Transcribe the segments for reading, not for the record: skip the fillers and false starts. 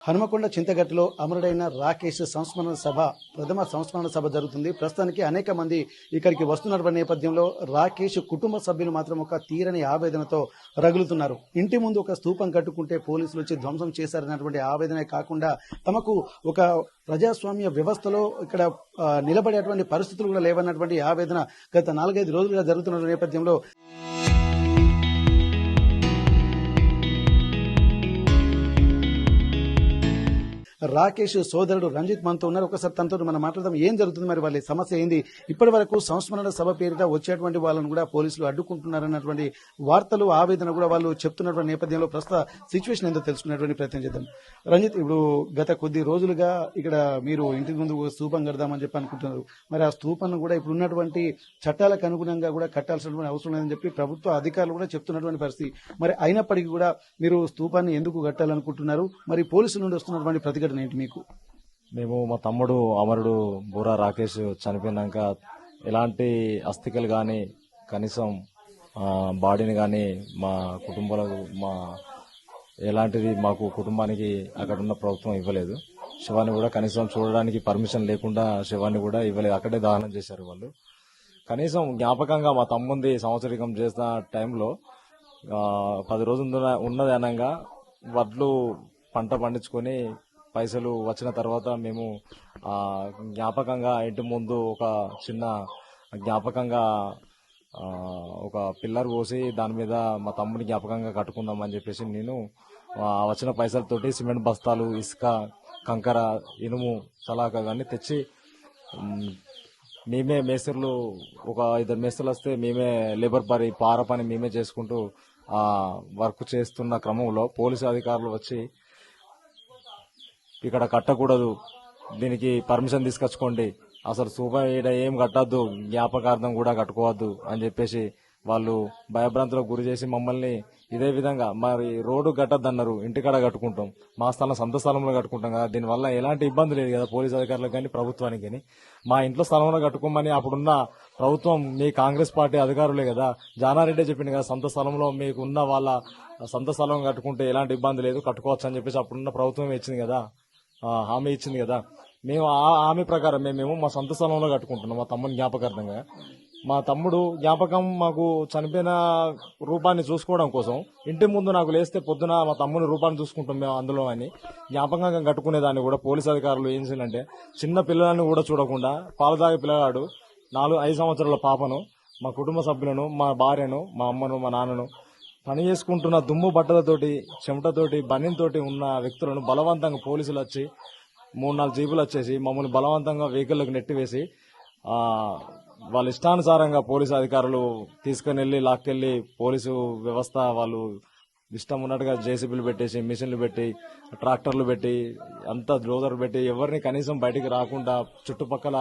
హనుమకొండ చింతగట్టులో అమరుడైన రాకేష్ సంస్మరణ సభ ప్రథమ సంస్మరణ సభ జరుగుతుంది. ప్రస్తుతానికి అనేక మంది ఇక్కడికి వస్తున్న నేపథ్యంలో రాకేష్ కుటుంబ సభ్యులు మాత్రం ఒక తీరని ఆవేదనతో రగులుతున్నారు. ఇంటి ముందు ఒక స్తూపం కట్టుకుంటే పోలీసులు వచ్చి ధ్వంసం చేశారన్నటువంటి ఆవేదనే కాకుండా తమకు ఒక ప్రజాస్వామ్య వ్యవస్థలో ఇక్కడ నిలబడేటువంటి పరిస్థితులు కూడా లేవన్నటువంటి ఆవేదన గత 4-5 రోజులుగా జరుగుతున్న నేపథ్యంలో రాకేష్ సోదరుడు రంజిత్ మనతో ఉన్నారు. ఒకసారి తనతో మనం మాట్లాడదాం. ఏం జరుగుతుంది, మరి వాళ్ళ సమస్య ఏంది? ఇప్పటి వరకు సంస్మరణ సభ పేరిట వచ్చేటువంటి వాళ్ళను కూడా పోలీసులు అడ్డుకుంటున్నారన్నటువంటి వార్తలు, ఆవేదన కూడా వాళ్ళు చెప్తున్నటువంటి నేపథ్యంలో ప్రస్తుత సిచ్యువేషన్ ఏందో తెలుసుకునేటువంటి ప్రయత్నం చేద్దాం. రంజిత్, ఇప్పుడు గత కొద్ది రోజులుగా ఇక్కడ మీరు ఇంటి ముందు స్తూపం కడదామని చెప్పి అనుకుంటున్నారు. మరి ఆ స్తూపాన్ని కూడా ఇప్పుడు ఉన్నటువంటి చట్టాలకు అనుగుణంగా కూడా కట్టాల్సినటువంటి అవసరం లేదని చెప్పి ప్రభుత్వ అధికారులు కూడా చెప్తున్నటువంటి పరిస్థితి. మరి అయినప్పటికీ కూడా మీరు స్తూపాన్ని ఎందుకు కట్టాలనుకుంటున్నారు? మరి పోలీసుల నుండి వస్తున్నటువంటి ప్రతిఘటన ఏంటి మీకు? మేము మా తమ్ముడు అమరుడు బూరా రాకేష్ చనిపోయినాక ఎలాంటి అస్థికలు కానీ కనీసం బాడీని కానీ మా కుటుంబాలకు ఎలాంటిది మాకు కుటుంబానికి అక్కడ ఉన్న ప్రభుత్వం ఇవ్వలేదు. శవాన్ని కూడా కనీసం చూడడానికి పర్మిషన్ లేకుండా శవాన్ని కూడా ఇవ్వలేదు. అక్కడే దహనం చేశారు వాళ్ళు. కనీసం జ్ఞాపకంగా మా తమ్ముంది సంవత్సరికం చేసిన టైంలో 10 రోజులు ఉన్నది అనగా వడ్లు పంట పండించుకొని పైసలు వచ్చిన తర్వాత మేము జ్ఞాపకంగా ఇంటి ముందు ఒక చిన్న జ్ఞాపకంగా ఒక పిల్లర్ పోసి దాని మీద మా తమ్ముని జ్ఞాపకంగా కట్టుకుందాం అని చెప్పేసి నేను వచ్చిన పైసలతోటి సిమెంట్ బస్తాలు, ఇసుక, కంకర, ఇనుము, సలాక ఇవన్నీ తెచ్చి మేమే మేస్త్రులు ఒక 2 మేస్త్రులు వస్తే మేమే లేబర్ పార పని మేమే చేసుకుంటూ వర్క్ చేస్తున్న క్రమంలో పోలీసు అధికారులు వచ్చి ఇక్కడ కట్టకూడదు, దీనికి పర్మిషన్ తీసుకొచ్చుకోండి, అసలు సూపర్ ఏం కట్టద్దు, జ్ఞాపకార్థం కూడా కట్టుకోవద్దు అని చెప్పేసి వాళ్ళు భయభ్రాంతులకు గురి చేసి మమ్మల్ని ఇదే విధంగా మరి రోడ్డు కట్టద్దన్నారు, ఇంటికాడ కట్టుకుంటాం, మా స్థలం సొంత స్థలంలో కట్టుకుంటాం కదా, దీనివల్ల ఎలాంటి ఇబ్బంది లేదు కదా పోలీసు అధికారులకు కానీ ప్రభుత్వానికి కానీ. మా ఇంట్లో స్థలంలో కట్టుకోమని అప్పుడున్న ప్రభుత్వం మీ కాంగ్రెస్ పార్టీ అధికారులే కదా, జానారెడ్డి చెప్పింది కదా, సొంత స్థలంలో మీకున్న వాళ్ళ సొంత స్థలం కట్టుకుంటే ఎలాంటి ఇబ్బంది లేదు, కట్టుకోవచ్చు అని చెప్పేసి అప్పుడున్న ప్రభుత్వం ఇచ్చింది కదా, హామీ ఇచ్చింది కదా. మేము ఆ హామీ ప్రకారం మేము మా సొంత స్థలంలో కట్టుకుంటున్నాం మా తమ్ముని జ్ఞాపకార్థంగా. మా తమ్ముడు జ్ఞాపకం మాకు చనిపోయిన రూపాన్ని చూసుకోవడం కోసం ఇంటి ముందు నాకు లేస్తే పొద్దున మా తమ్ముని రూపాన్ని చూసుకుంటాం మేము అందులో అని జ్ఞాపకంగా కట్టుకునేదాన్ని కూడా పోలీసు అధికారులు ఏం చేయాలంటే చిన్న పిల్లలని కూడా చూడకుండా పాలు తాగే పిల్లగాడు 4-5 సంవత్సరాల పాపను, మా కుటుంబ సభ్యులను, మా భార్యను, మా అమ్మను, మా నాన్నను పని చేసుకుంటున్న దుమ్ము బట్టలతోటి, చెమటతోటి, బన్నీతోటి ఉన్న వ్యక్తులను బలవంతంగా పోలీసులు వచ్చి 3-4 జీపులు వచ్చేసి మమ్మల్ని బలవంతంగా వెహికల్లోకి నెట్టివేసి వాళ్ళ ఇష్టానుసారంగా పోలీసు అధికారులు తీసుకుని వెళ్లి లాక్కెళ్లి పోలీసు వ్యవస్థ వాళ్ళు ఇష్టం ఉన్నట్టుగా జేసీబీలు పెట్టేసి, మిషన్లు పెట్టి, ట్రాక్టర్లు పెట్టి, అంతా డోజర్ పెట్టి ఎవరిని కనీసం బయటికి రాకుండా చుట్టుపక్కల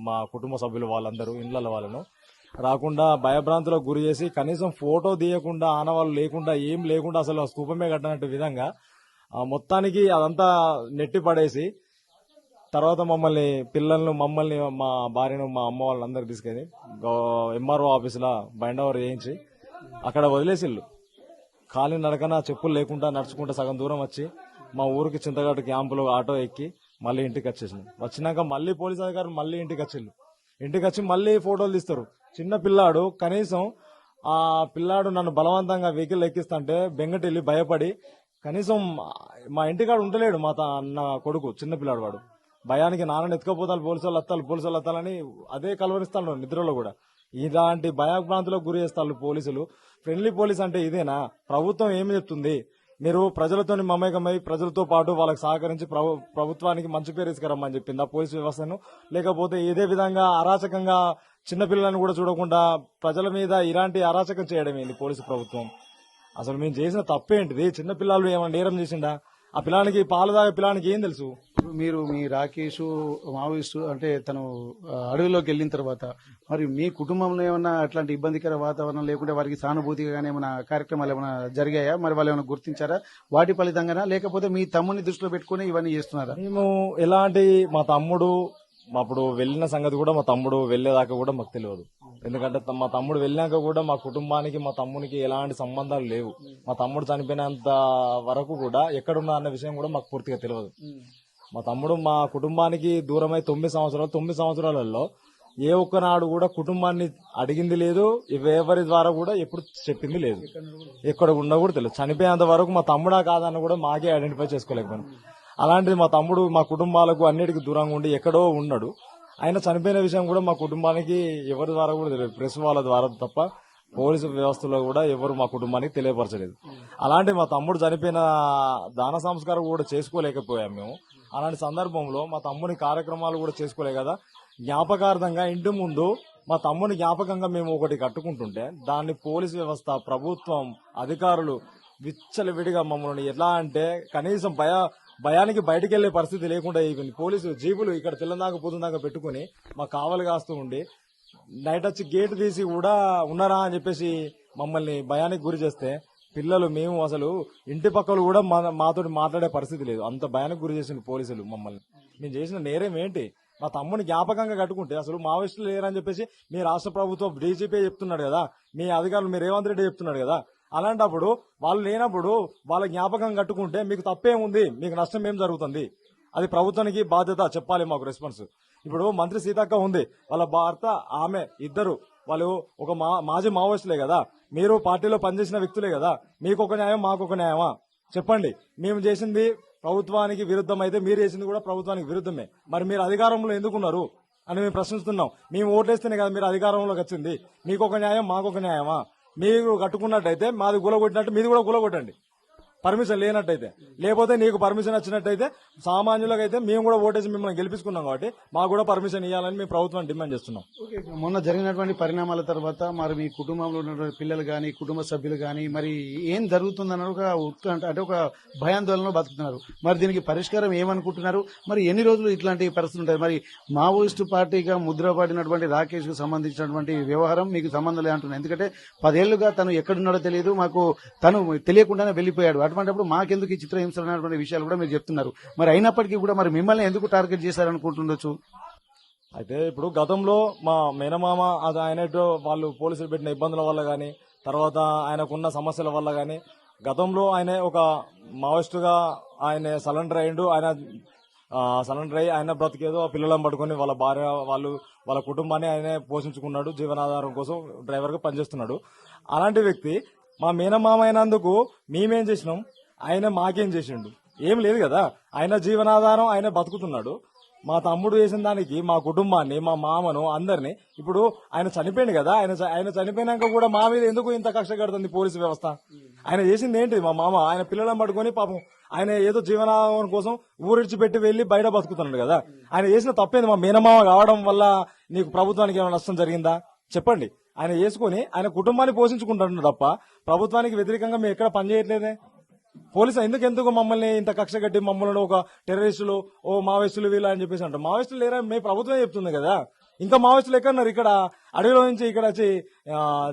మా కుటుంబ సభ్యులు వాళ్ళందరూ ఇళ్ల వాళ్ళను రాకుండా భయభ్రాంతులకు గురి చేసి కనీసం ఫోటో తీయకుండా, ఆనవాళ్ళు లేకుండా, ఏం లేకుండా అసలు స్తూపమే కట్టినట్టు విధంగా మొత్తానికి అదంతా నెట్టి పడేసి తర్వాత మమ్మల్ని మా భార్యను, మా అమ్మ వాళ్ళందరూ తీసుకెళ్లి ఎంఆర్ఓ ఆఫీసులో బైండ్ ఓవర్ చేయించి అక్కడ వదిలేసిళ్ళు. ఖాళీ నడకన చెప్పులు లేకుండా నడుచుకుంటూ సగం దూరం వచ్చి మా ఊరికి చింతగట్టు క్యాంపులో ఆటో ఎక్కి మళ్ళీ ఇంటికి వచ్చేసింది. వచ్చినాక మళ్ళీ పోలీసు అధికారులు మళ్ళీ ఇంటికి వచ్చిళ్ళు. ఇంటికి వచ్చి మళ్ళీ ఫోటోలు తీస్తారు. చిన్న పిల్లాడు, కనీసం ఆ పిల్లాడు నన్ను బలవంతంగా వెహికల్ ఎక్కిస్తుంటే బెంగటెళ్ళి భయపడి కనీసం మా ఇంటికాడ ఉండలేడు. మా అన్న కొడుకు చిన్న పిల్లాడు, వాడు భయానికి నాన్నని ఎత్తుకపోతాను పోలీసు వాళ్ళు వస్తాలని అదే కలవరిస్తాను నిద్రలో కూడా. ఇలాంటి భయభ్రాంతులకు గురి చేస్తారు పోలీసులు. ఫ్రెండ్లీ పోలీస్ అంటే ఇదేనా? ప్రభుత్వం ఏమి చెప్తుంది? మీరు ప్రజలతో మమేకమై ప్రజలతో పాటు వాళ్ళకి సహకరించి ప్రభుత్వానికి మంచి పేరు తీసుకురమ్మని చెప్పిందా పోలీసు వ్యవస్థను? లేకపోతే ఇదే విధంగా అరాచకంగా చిన్నపిల్లలను కూడా చూడకుండా ప్రజల మీద ఇలాంటి అరాచకం చేయడం ఏంటి పోలీసు ప్రభుత్వం? అసలు మేము చేసిన తప్పేంటిది? చిన్నపిల్లలు ఏమైనా నేరం చేసిండా? ఆ పిల్లానికి పాలు తాగే పిల్లానికి ఏం తెలుసు? మీరు మీ రాకేష్ మావోయిస్టు అంటే తను అడవిలోకి వెళ్ళిన తర్వాత మరి మీ కుటుంబంలో ఏమన్నా అట్లాంటి ఇబ్బందికర వాతావరణం లేకుంటే వారికి సానుభూతిగా కానీ ఏమైనా కార్యక్రమాలు ఏమైనా జరిగాయా? మరి వాళ్ళు ఏమైనా గుర్తించారా వాటి ఫలితంగానా, లేకపోతే మీ తమ్ముని దృష్టిలో పెట్టుకుని ఇవన్నీ చేస్తున్నారా? మేము ఎలాంటి మా తమ్ముడు అప్పుడు వెళ్ళిన సంగతి కూడా మా తమ్ముడు వెళ్లేదాకా కూడా మాకు తెలియదు. ఎందుకంటే మా తమ్ముడు వెళ్ళాక కూడా మా కుటుంబానికి మా తమ్మునికి ఎలాంటి సంబంధాలు లేవు. మా తమ్ముడు చనిపోయినంత వరకు కూడా ఎక్కడున్నా అన్న విషయం కూడా మాకు పూర్తిగా తెలియదు. మా తమ్ముడు మా కుటుంబానికి దూరమై 9 సంవత్సరాలలో ఏ ఒక్కనాడు కూడా కుటుంబాన్ని అడిగింది లేదు, ఎవరి ద్వారా కూడా ఎప్పుడు చెప్పింది లేదు. ఎక్కడ ఉన్నా కూడా తెలియదు. చనిపోయేంత వరకు మా తమ్ముడా కాదన్న కూడా మాకే ఐడెంటిఫై చేసుకోలేకపోయాను. అలాంటిది మా తమ్ముడు మా కుటుంబాలకు అన్నిటికీ దూరంగా ఉండి ఎక్కడో ఉన్నాడు. ఆయన చనిపోయిన విషయం కూడా మా కుటుంబానికి ఎవరి ద్వారా కూడా తెలియదు. ప్రెస్ వాళ్ళ ద్వారా తప్ప పోలీసు వ్యవస్థలో కూడా ఎవరు మా కుటుంబానికి తెలియపరచలేదు. అలాంటి మా తమ్ముడు చనిపోయిన దాన సంస్కారం కూడా చేసుకోలేకపోయాం మేము. అలాంటి సందర్భంలో మా తమ్ముని కార్యక్రమాలు కూడా చేసుకోలే కదా, జ్ఞాపకార్థంగా ఇంటి ముందు మా తమ్ముని జ్ఞాపకంగా మేము ఒకటి కట్టుకుంటుంటే దాన్ని పోలీసు వ్యవస్థ, ప్రభుత్వం, అధికారులు విచ్చలవిడిగా మమ్మల్ని ఎట్లా అంటే కనీసం భయానికి బయటికి వెళ్లే పరిస్థితి లేకుండా అయిపోయింది. పోలీసు జీబులు ఇక్కడ తెల్లందాకా పొద్దుందాకా పెట్టుకుని మా కావలి కాస్తూ ఉండి నైట్ వచ్చి గేట్ తీసి కూడా ఉన్నారా అని చెప్పేసి మమ్మల్ని భయానికి గురి చేస్తే పిల్లలు మేము అసలు ఇంటి పక్కలు కూడా మాతో మాట్లాడే పరిస్థితి లేదు. అంత భయానికి గురి చేసింది పోలీసులు మమ్మల్ని. మేము చేసిన నేరం ఏంటి? మా తమ్ముని జ్ఞాపకంగా కట్టుకుంటే అసలు మావోయిస్టులు లేరని చెప్పేసి మీ రాష్ట్ర ప్రభుత్వం డీజీపీ చెప్తున్నాడు కదా, మీ అధికారులు మీ రేవంత్ రెడ్డి చెప్తున్నాడు కదా. అలాంటప్పుడు వాళ్ళు లేనప్పుడు వాళ్ళ జ్ఞాపకం కట్టుకుంటే మీకు తప్పేముంది? మీకు నష్టం ఏం జరుగుతుంది? అది ప్రభుత్వానికి బాధ్యత చెప్పాలి, మాకు రెస్పాన్స్. ఇప్పుడు మంత్రి సీతక్క ఉంది, వాళ్ళ భర్త ఆమె ఇద్దరు వాళ్ళు ఒక మాజీ మావోయిస్టులే కదా, మీరు పార్టీలో పనిచేసిన వ్యక్తులే కదా. మీకు ఒక న్యాయం మాకు ఒక న్యాయమా? చెప్పండి. మేము చేసింది ప్రభుత్వానికి విరుద్ధం అయితే మీరు చేసింది కూడా ప్రభుత్వానికి విరుద్ధమే. మరి మీరు అధికారంలో ఎందుకున్నారు అని మేము ప్రశ్నిస్తున్నాం. మేము ఓట్లేస్తేనే కదా మీరు అధికారంలోకి వచ్చింది. మీకు ఒక న్యాయం మాకు ఒక న్యాయమా? మీరు కట్టుకున్నట్టయితే మాది గులగొట్టినట్టు మీది కూడా గులగొట్టండి, పర్మిషన్ లేనట్టయితే. లేకపోతే నీకు పర్మిషన్ వచ్చినట్టయితే సామాన్యులకైతే మేము కూడా ఓటేసి మిమ్మల్ని గెలిపించుకున్నాం కాబట్టి మాకు కూడా పర్మిషన్ ఇవ్వాలని మేము ప్రభుత్వాన్ని డిమాండ్ చేస్తున్నాం. మొన్న జరిగినటువంటి పరిణామాల తర్వాత మరి మీ కుటుంబంలో ఉన్నటువంటి పిల్లలు గాని, కుటుంబ సభ్యులు గాని మరి ఏం జరుగుతుందన్న ఒక ఉత్కంఠ, అంటే ఒక భయాందోళనలో బతుకుతున్నారు. మరి దీనికి పరిష్కారం ఏమనుకుంటున్నారు? మరి ఎన్ని రోజులు ఇట్లాంటి పరిస్థితులు ఉంటాయి? మరి మావోయిస్టు పార్టీగా ముద్రపడినటువంటి రాకేష్ కు సంబంధించినటువంటి వ్యవహారం మీకు సంబంధం లేదంటున్నారు. ఎందుకంటే 10 ఏళ్లుగా తను ఎక్కడున్నాడో తెలియదు, మాకు తను తెలియకుండానే వెళ్లిపోయాడు. అటువంటిప్పుడు మాకెందుకు ఈ చిత్రహింసలు అనేటువంటి విషయాలు కూడా మీరు చెప్తున్నారు. మరి అయినప్పటికీ కూడా మరి మిమ్మల్ని ఎందుకు టార్గెట్ చేశారనుకుంటుండొచ్చు? అయితే ఇప్పుడు గతంలో మా మేనమామ ఆయన వాళ్ళు పోలీసులు పెట్టిన ఇబ్బందుల వల్ల గానీ, తర్వాత ఆయనకున్న సమస్యల వల్ల గానీ, గతంలో ఆయన ఒక మావోయిస్టుగా ఆయన సరెండర్ అయ్యిండు. ఆయన బ్రతికేదో పిల్లలను పట్టుకుని వాళ్ళ భార్య వాళ్ళ కుటుంబాన్ని ఆయనే పోషించుకున్నాడు. జీవనాధారం కోసం డ్రైవర్ గా పనిచేస్తున్నాడు. అలాంటి వ్యక్తి మా మేనమామ అయినందుకు మేమేం చేసినాం, ఆయన మాకేం చేసిండు? ఏం లేదు కదా. ఆయన జీవనాధారం ఆయన బతుకుతున్నాడు. మా తమ్ముడు చేసిన దానికి మా కుటుంబాన్ని, మా మామను, అందరినీ ఇప్పుడు ఆయన చనిపోయింది కదా. ఆయన చనిపోయినాక కూడా మా మీద ఎందుకు ఇంత కక్ష కడుతుంది పోలీసు వ్యవస్థ? ఆయన చేసింది ఏంటి? మా మామ ఆయన పిల్లలను పట్టుకుని పాపం ఆయన ఏదో జీవనాధారం కోసం ఊరిడిచిపెట్టి వెళ్లి బయట బతుకుతున్నాడు కదా. ఆయన చేసిన తప్పేంది? మా మేనమామ కావడం వల్ల నీకు ప్రభుత్వానికి ఏమైనా నష్టం జరిగిందా? చెప్పండి. ఆయన చేసుకుని ఆయన కుటుంబాన్ని పోషించుకుంటున్నాడు తప్ప ప్రభుత్వానికి వ్యతిరేకంగా మేము ఎక్కడ పనిచేయట్లేదే. పోలీసు ఎందుకు మమ్మల్ని ఇంత కక్ష కట్టి మమ్మల్ని ఒక టెర్రరిస్టులు, మావోయిస్టులు వీళ్ళు అని చెప్పేసి అంటారు. మావోయిస్టులు లేరా? మేము ప్రభుత్వమే చెప్తుంది కదా. ఇంకా మావోయిస్టులు ఎక్కడున్నారు? ఇక్కడ అడవిలో నుంచి ఇక్కడ వచ్చి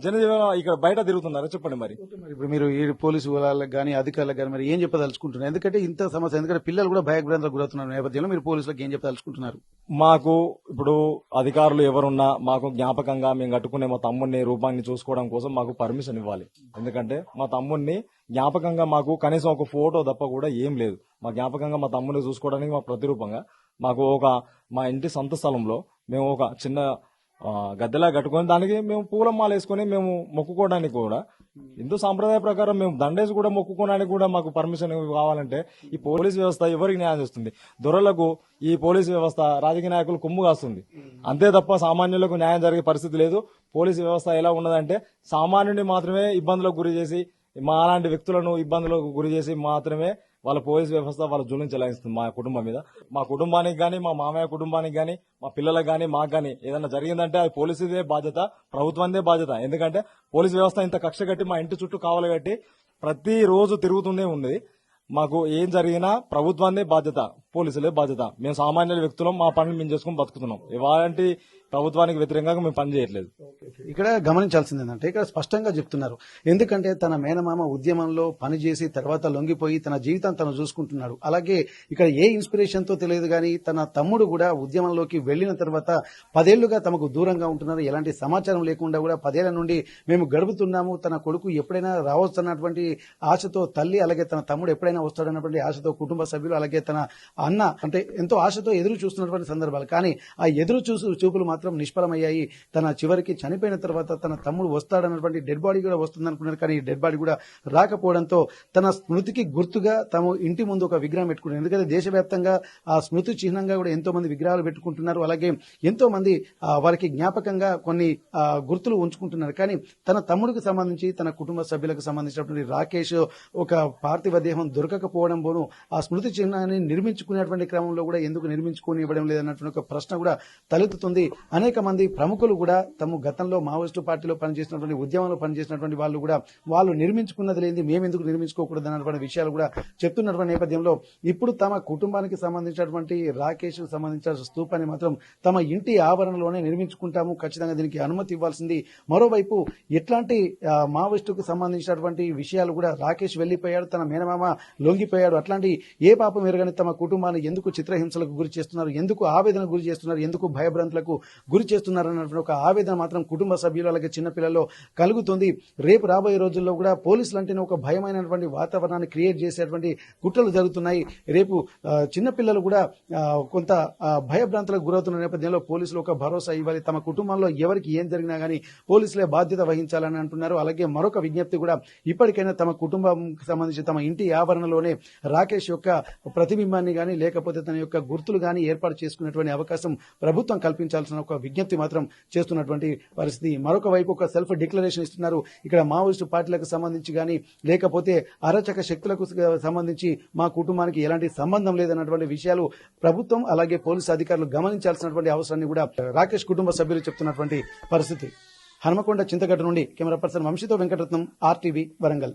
జనజీవన ఇక్కడ బయట తిరుగుతున్నారు. చెప్పండి. మరి ఇప్పుడు మీరు ఈ పోలీసు వాళ్ళకి కానీ అధికారులకు కానీ మరి ఏం చెప్పదలుచుకుంటున్నారు? ఎందుకంటే ఇంత సమస్య, ఎందుకంటే పిల్లలు కూడా భయభ్రాంతులకు గురవుతున్నారు నేపథ్యంలో మీరు పోలీసులకు ఏం చెప్పదలుచుకుంటున్నారు? మాకు ఇప్పుడు అధికారులు ఎవరున్నా మాకు జ్ఞాపకంగా మేము కట్టుకునే మా తమ్ముడిని రూపాన్ని చూసుకోవడం కోసం మాకు పర్మిషన్ ఇవ్వాలి. ఎందుకంటే మా తమ్ముడిని జ్ఞాపకంగా మాకు కనీసం ఒక ఫోటో తప్ప కూడా ఏం లేదు. మా జ్ఞాపకంగా మా తమ్ముడిని చూసుకోవడానికి మా ప్రతిరూపంగా మాకు మా ఇంటి సొంత స్థలంలో మేము ఒక చిన్న గద్దెలా కట్టుకుని దానికి మేము పూలమాల వేసుకుని మేము మొక్కుకోవడానికి కూడా హిందూ సాంప్రదాయ ప్రకారం మేము దండేసి కూడా మొక్కుకోవడానికి కూడా మాకు పర్మిషన్ కావాలంటే ఈ పోలీస్ వ్యవస్థ ఎవరికి న్యాయం చేస్తుంది? దొరలకు ఈ పోలీస్ వ్యవస్థ, రాజకీయ నాయకులు కొమ్ము కాస్తుంది. అంతే తప్ప సామాన్యులకు న్యాయం జరిగే పరిస్థితి లేదు. పోలీసు వ్యవస్థ ఎలా ఉన్నదంటే సామాన్యుని మాత్రమే ఇబ్బందులకు గురి చేసి, మా అలాంటి వ్యక్తులను ఇబ్బందులకు గురి చేసి మాత్రమే వాళ్ళ పోలీస్ వ్యవస్థ వాళ్ళ జూలిని చెలాయిస్తుంది మా కుటుంబం మీద. మా కుటుంబానికి గానీ, మా మామయ్య కుటుంబానికి గానీ, మా పిల్లలకు గానీ, మాకు గానీ ఏదైనా జరిగిందంటే అది పోలీసుదే బాధ్యత, ప్రభుత్వందే బాధ్యత. ఎందుకంటే పోలీస్ వ్యవస్థ ఇంత కక్ష కట్టి మా ఇంటి చుట్టూ కావలి కట్టి ప్రతిరోజు తిరుగుతూనే ఉంది. మాకు ఏం జరిగినా ప్రభుత్వాన్నే బాధ్యత, పోలీసులే బాధ్యత. మేము సామాన్య వ్యక్తులం, మా పనులు మేము చేసుకుని బతుకుతున్నాం. ప్రభుత్వానికి వ్యతిరేకంగా మేము పని చేయట్లేదు. ఇక్కడ గమనించాల్సింది ఏంటంటే ఇక్కడ స్పష్టంగా చెప్తున్నారు. ఎందుకంటే తన మేనమామ ఉద్యమంలో పనిచేసి తర్వాత లొంగిపోయి తన జీవితం తను చూసుకుంటున్నాడు. అలాగే ఇక్కడ ఏ ఇన్స్పిరేషన్ తో తెలియదు కానీ తన తమ్ముడు కూడా ఉద్యమంలోకి వెళ్లిన తర్వాత 10 ఏళ్లుగా తమకు దూరంగా ఉంటున్నారు. ఎలాంటి సమాచారం లేకుండా కూడా 10 ఏళ్ల నుండి మేము గడుపుతున్నాము. తన కొడుకు ఎప్పుడైనా రావచ్చన్నటువంటి ఆశతో తల్లి, అలాగే తన తమ్ముడు ఎప్పుడైనా వస్తాడన్నటువంటి ఆశతో కుటుంబ సభ్యులు, అలాగే తన అన్న అంటే ఎంతో ఆశతో ఎదురు చూస్తున్నటువంటి సందర్భాలు. కానీ ఆ ఎదురు చూపులు మాత్రం నిష్ఫలమయ్యాయి. తన చివరికి చనిపోయిన తర్వాత తన తమ్ముడు వస్తాడన్నటువంటి డెడ్ బాడీ కూడా వస్తుంది అనుకున్నారు. కానీ ఈ డెడ్ బాడీ కూడా రాకపోవడంతో తన స్మృతికి గుర్తుగా తమ ఇంటి ముందు ఒక విగ్రహం పెట్టుకున్నారు. ఎందుకంటే దేశవ్యాప్తంగా ఆ స్మృతి చిహ్నంగా కూడా ఎంతో మంది విగ్రహాలు పెట్టుకుంటున్నారు. అలాగే ఎంతో మంది వారికి జ్ఞాపకంగా కొన్ని గుర్తులు ఉంచుకుంటున్నారు. కానీ తన తమ్ముడికి సంబంధించి తన కుటుంబ సభ్యులకు సంబంధించినటువంటి రాకేష్ ఒక పార్థివ దేహం దొరకకపోవడం పోను ఆ స్మృతి చిహ్నాన్ని నిర్మించుకునేటువంటి క్రమంలో కూడా ఎందుకు నిర్మించుకొని ఇవ్వడం లేదన్నటువంటి ఒక ప్రశ్న కూడా తలెత్తుతుంది. అనేక మంది ప్రముఖులు కూడా తమ గతంలో మావోయిస్టు పార్టీలో పనిచేసినటువంటి ఉద్యమంలో పనిచేసినటువంటి వాళ్ళు కూడా వాళ్ళు నిర్మించుకున్నది లేని మేమెందుకు నిర్మించుకోకూడదు అన్నటువంటి విషయాలు కూడా చెప్తున్నటువంటి నేపథ్యంలో ఇప్పుడు తమ కుటుంబానికి సంబంధించినటువంటి రాకేష్ సంబంధించిన స్తూపాన్ని మాత్రం తమ ఇంటి ఆవరణలోనే నిర్మించుకుంటాము, ఖచ్చితంగా దీనికి అనుమతి ఇవ్వాల్సింది. మరోవైపు ఎట్లాంటి మావోయిస్టుకు సంబంధించినటువంటి విషయాలు కూడా రాకేష్ వెళ్లిపోయాడు, తన మేనమామ లొంగిపోయాడు, అట్లాంటి ఏ పాపం ఎరగని తమ కుటుంబాన్ని ఎందుకు చిత్రహింసలకు గురి చేస్తున్నారు, ఎందుకు ఆవేదన గురి చేస్తున్నారు, ఎందుకు భయభ్రాంతులకు గురి చేస్తున్నారు అన్నటువంటి ఒక ఆవేదన మాత్రం కుటుంబ సభ్యులు అలాగే చిన్నపిల్లల్లో కలుగుతుంది. రేపు రాబోయే రోజుల్లో కూడా పోలీసులు అంటేనే ఒక భయమైనటువంటి వాతావరణాన్ని క్రియేట్ చేసేటువంటి కుట్రలు జరుగుతున్నాయి. రేపు చిన్నపిల్లలు కూడా కొంత భయభ్రాంతులకు గురవుతున్న నేపథ్యంలో పోలీసులు ఒక భరోసా ఇవ్వాలి. తమ కుటుంబంలో ఎవరికి ఏం జరిగినా గానీ పోలీసులే బాధ్యత వహించాలని అంటున్నారు. అలాగే మరొక విజ్ఞప్తి కూడా ఇప్పటికైనా తమ కుటుంబంకి సంబంధించి తమ ఇంటి ఆవరణలోనే రాకేష్ యొక్క ప్రతిబింబాన్ని గానీ లేకపోతే తన యొక్క గుర్తులు గానీ ఏర్పాటు చేసుకునేటువంటి అవకాశం ప్రభుత్వం కల్పించాల్సిన ఒక విజ్ఞప్తి మాత్రం చేస్తున్నటువంటి పరిస్థితి. మరొక వైపు ఒక సెల్ఫ్ డిక్లరేషన్ ఇస్తున్నారు. ఇక్కడ మావోయిస్టు పార్టీలకు సంబంధించి గానీ లేకపోతే అరచక శక్తులకు సంబంధించి మా కుటుంబానికి ఎలాంటి సంబంధం లేదన్నటువంటి విషయాలు ప్రభుత్వం అలాగే పోలీసు అధికారులు గమనించాల్సినటువంటి అవసరాన్ని కూడా రాకేష్ కుటుంబ సభ్యులు చెప్తున్నటువంటి పరిస్థితి. హనుమకొండ చింతగడ్డ నుండి కెమెరా పర్సన్ వంశీతో వెంకటరత్నం, RTV వరంగల్.